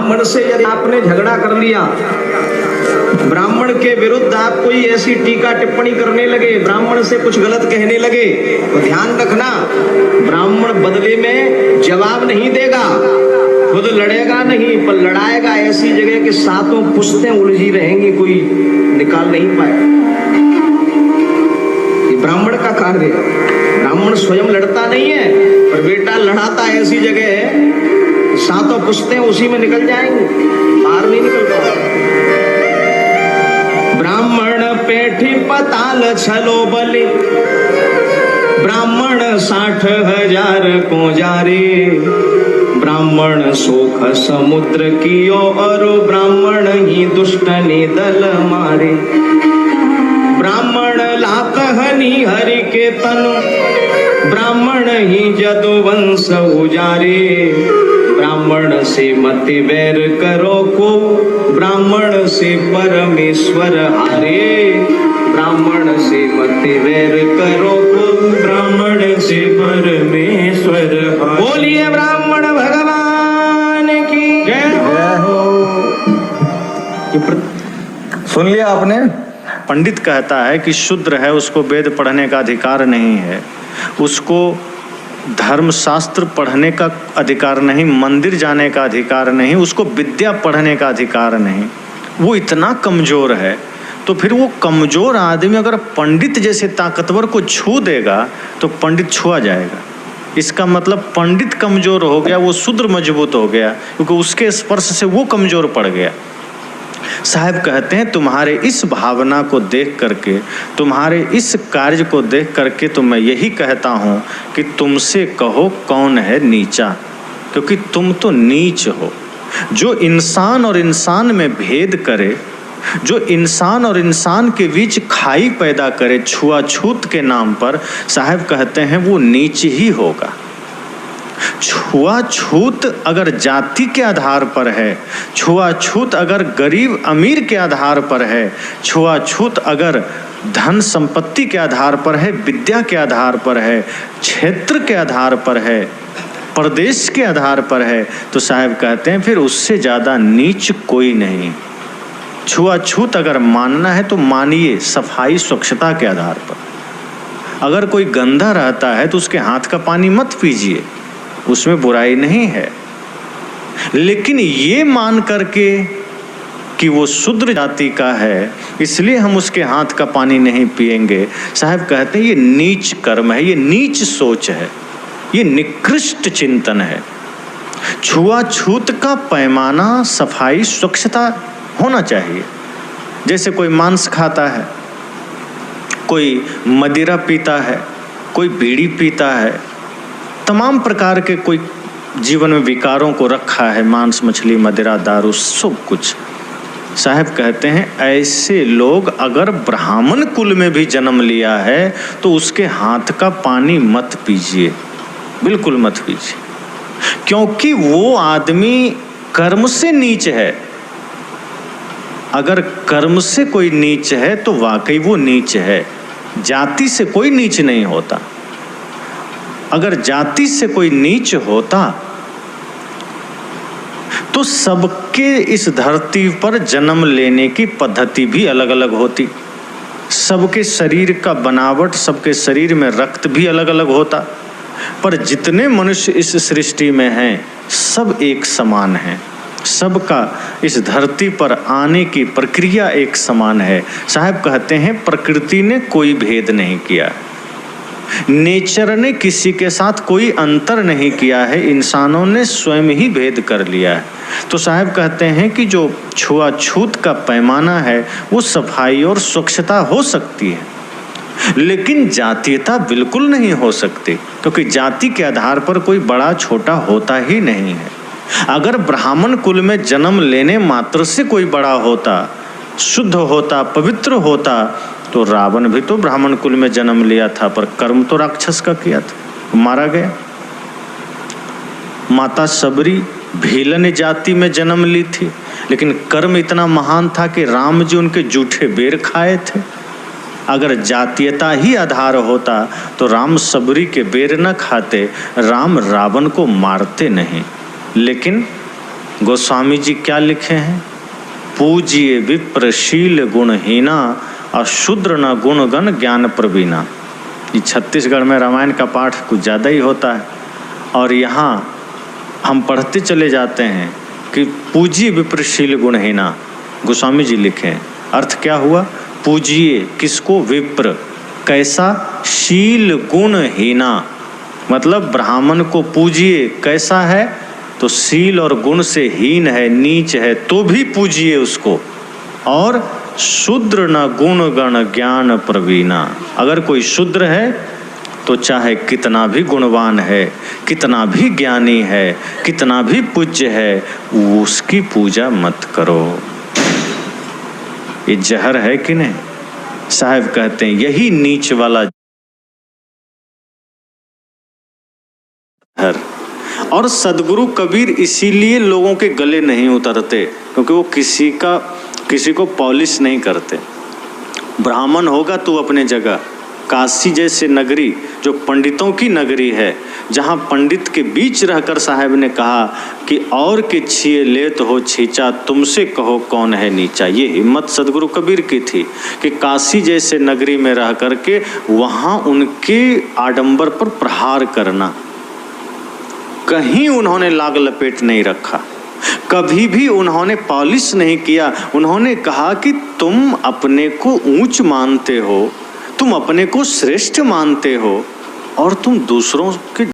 ब्राह्मण से यदि आपने झगड़ा कर लिया, ब्राह्मण के विरुद्ध आप कोई ऐसी टीका टिप्पणी करने लगे, ब्राह्मण से कुछ गलत कहने लगे, तो ध्यान रखना ब्राह्मण बदले में जवाब नहीं देगा, खुद लड़ेगा नहीं, पर लड़ाएगा ऐसी जगह कि सातों पुश्तें उलझी रहेंगी, कोई निकाल नहीं पाएगा। ये ब्राह्मण का कार्य है। ब्राह्मण स्वयं लड़ता नहीं है, पर बेटा लड़ाता ऐसी जगह है सातों पुश्तें उसी में निकल जाएंगी, बाहर नहीं निकल पाएगा। ब्राह्मण पेठी पताल छलो बलि, ब्राह्मण 60,000 को जारे, ब्राह्मण सोख समुद्र कियो और ब्राह्मण ही दुष्ट ने दल मारे। ब्राह्मण लात हनि हरि के तनु, ब्राह्मण ही जदुवंश उजारे, ब्राह्मण से मत वैर करो को, ब्राह्मण से परमेश्वर हारे, ब्राह्मण से मत वैर करो को, ब्राह्मण से परमेश्वर हारे। बोलिए ब्राह्मण भगवान की जय हो। सुन लिया आपने। पंडित कहता है कि शूद्र है, उसको वेद पढ़ने का अधिकार नहीं है, उसको धर्मशास्त्र पढ़ने का अधिकार नहीं, मंदिर जाने का अधिकार नहीं, उसको विद्या पढ़ने का अधिकार नहीं, वो इतना कमज़ोर है। तो फिर वो कमज़ोर आदमी अगर पंडित जैसे ताकतवर को छू देगा तो पंडित छुआ जाएगा। इसका मतलब पंडित कमज़ोर हो गया, वो शूद्र मजबूत हो गया, क्योंकि उसके स्पर्श से वो कमज़ोर पड़ गया। साहब कहते हैं तुम्हारे इस भावना को देख करके, तुम्हारे इस कार्य को देख करके तो मैं यही कहता हूँ कि तुमसे कहो कौन है नीचा, क्योंकि तुम तो नीच हो। जो इंसान और इंसान में भेद करे, जो इंसान और इंसान के बीच खाई पैदा करे छुआछूत के नाम पर, साहब कहते हैं वो नीच ही होगा। छुआछूत अगर जाति के आधार पर है, छुआछूत अगर गरीब अमीर के आधार पर है, छुआछूत अगर धन संपत्ति के आधार पर है, विद्या के आधार पर है, क्षेत्र के आधार पर है, प्रदेश के आधार पर है, तो साहब कहते हैं फिर उससे ज़्यादा नीच कोई नहीं। छुआछूत अगर मानना है तो मानिए सफाई स्वच्छता के आधार पर। अगर कोई गंदा रहता है तो उसके हाथ का पानी मत पीजिए, उसमें बुराई नहीं है। लेकिन ये मान करके कि वो शूद्र जाति का है इसलिए हम उसके हाथ का पानी नहीं पिएंगे, साहब कहते हैं ये नीच कर्म है, ये नीच सोच है, ये निकृष्ट चिंतन है। छुआछूत का पैमाना सफाई स्वच्छता होना चाहिए। जैसे कोई मांस खाता है, कोई मदिरा पीता है, कोई बीड़ी पीता है, तमाम प्रकार के कोई जीवन में विकारों को रखा है, मांस मछली मदिरा दारू सब कुछ। साहब कहते हैं ऐसे लोग अगर ब्राह्मण कुल में भी जन्म लिया है तो उसके हाथ का पानी मत पीजिए, बिल्कुल मत पीजिए, क्योंकि वो आदमी कर्म से नीच है। अगर कर्म से कोई नीच है तो वाकई वो नीच है, जाति से कोई नीच नहीं होता। अगर जाति से कोई नीच होता तो सबके इस धरती पर जन्म लेने की पद्धति भी अलग अलग होती, सबके शरीर का बनावट, सबके शरीर में रक्त भी अलग अलग होता। पर जितने मनुष्य इस सृष्टि में हैं सब एक समान हैं, सबका इस धरती पर आने की प्रक्रिया एक समान है। साहब कहते हैं प्रकृति ने कोई भेद नहीं किया, नेचर ने किसी के साथ कोई अंतर नहीं किया है, इंसानों ने स्वयं ही भेद कर लिया है। तो साहब कहते हैं कि जो छुआछूत का पैमाना है वो सफाई और स्वच्छता हो सकती है, लेकिन जातीयता बिल्कुल नहीं हो सकती, क्योंकि जाति के आधार पर कोई बड़ा छोटा होता ही नहीं है। अगर ब्राह्मण कुल में जन्म लेने मात्र से कोई बड़ा होता, शुद्ध होता, पवित्र होता, तो रावण भी तो ब्राह्मण कुल में जन्म लिया था, पर कर्म तो राक्षस का किया था, मारा गया। माता सबरी भीलन जाति में जन्म ली थी, लेकिन कर्म इतना महान था कि राम जी उनके जूठे बेर खाए थे। अगर जातीयता ही आधार होता तो राम सबरी के बेर न खाते, राम रावण को मारते नहीं। लेकिन गोस्वामी जी क्या लिखे हैं? पूज्य विप्रशील गुणहीना, अशूद्र न गुणगण ज्ञान प्रवीणा। ये छत्तीसगढ़ में रामायण का पाठ कुछ ज़्यादा ही होता है, और यहाँ हम पढ़ते चले जाते हैं कि पूज्य विप्रशील गुणहीना, गोस्वामी जी लिखे हैं। अर्थ क्या हुआ? पूज्य किसको? विप्र। कैसा? शील गुणहीना, मतलब ब्राह्मण को पूजिए। कैसा है? तो शील और गुण से हीन है, नीच है, तो भी पूजिए उसको। और शूद्र न गुण गण ज्ञान प्रवीणा, अगर कोई शूद्र है तो चाहे कितना भी गुणवान है, कितना भी ज्ञानी है, कितना भी पूज्य है, उसकी पूजा मत करो। ये जहर है कि नहीं? साहब कहते हैं यही नीच वाला जहर। और सदगुरु कबीर इसीलिए लोगों के गले नहीं उतरते, क्योंकि वो किसी को पॉलिश नहीं करते। ब्राह्मण होगा तू अपने जगह। काशी जैसे नगरी जो पंडितों की नगरी है, जहाँ पंडित के बीच रहकर साहब ने कहा कि और के छिए लेत हो छींचा, तुमसे कहो कौन है नीचा। ये हिम्मत सदगुरु कबीर की थी कि काशी जैसे नगरी में रह करके वहाँ उनके आडंबर पर प्रहार करना। कहीं उन्होंने लाग लपेट नहीं रखा, कभी भी उन्होंने पॉलिश नहीं किया। उन्होंने कहा कि तुम अपने को ऊंच मानते हो, तुम अपने को श्रेष्ठ मानते हो, और तुम दूसरों के